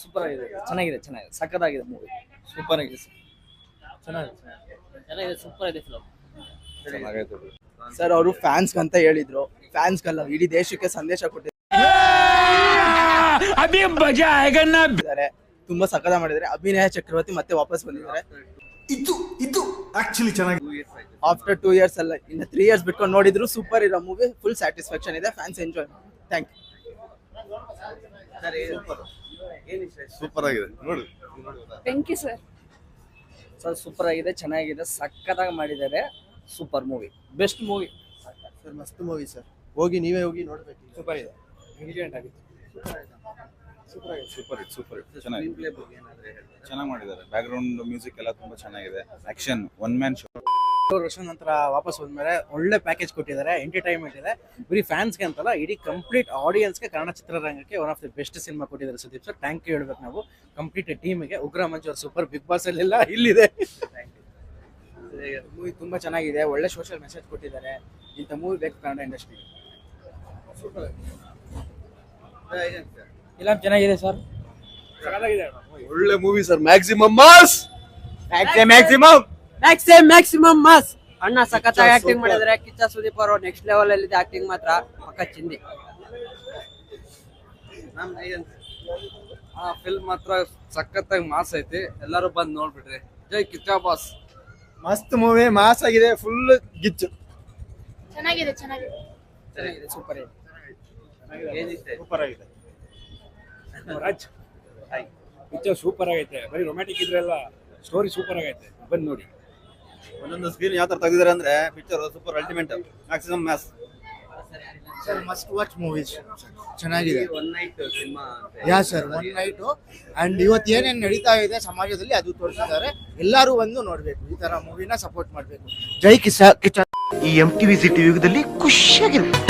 Super ಆಗಿದೆ, ಚೆನ್ನಾಗಿದೆ, ಸಕ್ಕತ್ತಾಗಿದೆ ಮೂವಿ, ಸೂಪರ್ ಆಗಿದೆ, ಚೆನ್ನಾಗಿದೆ, ಸೂಪರ್ ಆಗಿದೆ ಫಿಲಮ್. ಸರ್ ಅವರು ಫ್ಯಾನ್ಸ್ ಅಂತ ಹೇಳಿದ್ರು, ಫ್ಯಾನ್ಸ್ ಗಲ್ಲ ಇಡೀ ದೇಶಕ್ಕೆ ಸಂದೇಶ ಕೊಟ್ಟಿದ್ದಾರೆ. ತುಂಬಾ ಸಕ್ಕದ ಮಾಡಿದ್ದಾರೆ. ಅಭಿನಯ ಚಕ್ರವರ್ತಿ ಮತ್ತೆ ವಾಪಸ್ ಬಂದಿದ್ದಾರೆ. ಇದು ಆಕ್ಚುಲಿ ಚೆನ್ನಾಗಿ ಆಫ್ಟರ್ 2 years ಅಲ್ಲ, ಇನ್ನು 3 years ಬಿಟ್ಕೊಂಡು ನೋಡಿದ್ರು ಸೂಪರ್ ಇರೋ ಮೂವಿ. ಫುಲ್ ಸ್ಯಾಟಿಸ್ಫ್ಯಾಕ್ಷನ್ ಇದೆ, ಫ್ಯಾನ್ಸ್ ಎಂಜಾಯ್ ಮಾಡಿ. Thank you. ಸೂಪರ್ ಆಗಿದೆ ನೋಡಿ. Thank you sir. Sir super ಆಗಿದೆ, ಚೆನ್ನಾಗಿದೆ, ಸಕ್ಕತ್ತಾಗಿ ಮಾಡಿದ್ದಾರೆ. Super movie, best movie sir. ಮಸ್ತ್ ಮೂವಿ ಸರ್, ಹೋಗಿ ನೀವೇ ಹೋಗಿ ನೋಡ್ಬೇಕು. ಸೂಪರ್ ಇದೆ, ಇಂಟೆಲಿಜೆಂಟ್ ಆಗಿದೆ, ಚೆನ್ನಾಗಿ ಮಾಡಿದ್ದಾರೆ. ಬ್ಯಾಕ್ ಗ್ರೌಂಡ್ ಮ್ಯೂಸಿಕ್ ಎಲ್ಲ ತುಂಬಾ ಚೆನ್ನಾಗಿದೆ. Action, one man show. ವರ್ಷ ನಂತರ ವಾಪಸ್ ಬಂದ್ಮೇಲೆ ಒಳ್ಳೆ ಪ್ಯಾಕೇಜ್ ಕೊಟ್ಟಿದ್ದಾರೆ. ಎಂಟರ್ಟೈನ್ಮೆಂಟ್ ಇದೆ, ಬರೀ ಫ್ಯಾನ್ಸ್ಗೆ ಅಂತಲ್ಲ, ಇಡೀ ಕಂಪ್ಲೀಟ್ ಆಡಿಯನ್ಸ್ಗೆ, ಕನ್ನಡ ಚಿತ್ರರಂಗಕ್ಕೆ one of the best cinema ಕೊಟ್ಟಿದ್ದಾರೆ ಸುದೀಪ್ ಸರ್. ಥ್ಯಾಂಕ್ ಯು ಹೇಳ್ಬೇಕು ನಾವು ಕಂಪ್ಲೀಟ್ ಟೀಮಿಗೆ. ಉಗ್ರ ಮಂಜು ಅವ್ರು ಸೂಪರ್, ಬಿಗ್ ಬಾಸ್ ಅಲ್ಲೆಲ್ಲ ಇಲ್ಲಿದೆ. ಮೂವಿ ತುಂಬಾ ಚೆನ್ನಾಗಿದೆ, ಒಳ್ಳೆ ಸೋಷಿಯಲ್ ಮೆಸೇಜ್ ಕೊಟ್ಟಿದ್ದಾರೆ. ಇಂಥ ಮೂವಿ ಬೇಕು ಕನ್ನಡ ಇಂಡಸ್ಟ್ರಿ. ಫಿಲಂ ಚೆನ್ನಾಗಿದೆ ಸರ್, ಒಳ್ಳೆ movie sir. Maximum mass, maximum mass. ಅಣ್ಣ ಸಖತ್ತಾಗಿ ಆಕ್ಟಿಂಗ್ ಮಾಡಿದ್ರೆ. ಕಿಚ್ಚ ಸುದೀಪ್ ಅವರು ನೆಕ್ಸ್ಟ್ ಲೆವೆಲ್ ಅಲ್ಲಿ ಆಕ್ಟಿಂಗ್ ಮಾತ್ರ ಪಕ್ಕ ಚಿಂದಿ. ಫಿಲ್ಮ್ ಮಾತ್ರ ಸಖತ್ತಾಗಿ ಮಾಸ್ ಐತಿ, ಎಲ್ಲರೂ ಬಂದು ನೋಡ್ಬಿಡ್ರಿ. ಜೈ ಕಿಚ್ಚ ಬಾಸ್. ಮಸ್ತ್ ಮೂವಿ, ಮಾಸ್ ಆಗಿದೆ, ಫುಲ್ ಗಿಚ್ಚು. ಚೆನ್ನಾಗಿದೆ, ಸೂಪರ್ ಇದೆ. ಸೂಪರ್ ಆಗಿದೆ ರಾಜ್. ಪಿಕ್ಚರ್ ಸೂಪರ್ ಆಗೈತೆ, ಬರೀ ರೊಮ್ಯಾಂಟಿಕ್ ಇದ್ರೆಲ್ಲ, ಸ್ಟೋರಿ ಸೂಪರ್ ಆಗೈತೆ, ಬಂದು ನೋಡಿ. ಒಂದೊಂದು ಸ್ಕ್ರೀನ್ ಯಾವ ತರ ತೆಗೆದಿದ್ದಾರೆ ಅಂದ್ರೆ picture super ultimate. Maximum mass sir must watch movies, ಚೆನ್ನಾಗಿದೆ. One night cinema yeah sir, one night. And ಇವತ್ತು ಏನೇನು ನಡೀತಾ ಇದೆ ಸಮಾಜದಲ್ಲಿ ಅದು ತೋರಿಸಿದ್ದಾರೆ. ಎಲ್ಲರೂ ಬಂದು ನೋಡ್ಬೇಕು, ಈ ತರ ಮೂವಿನ ಸಪೋರ್ಟ್ ಮಾಡ್ಬೇಕು. ಜೈ ಕಿಚ್ಚ. ಈ MTV ಸಿಟಿ ಯುಗದಲ್ಲಿ ಖುಷಿಯಾಗಿರುತ್ತೆ.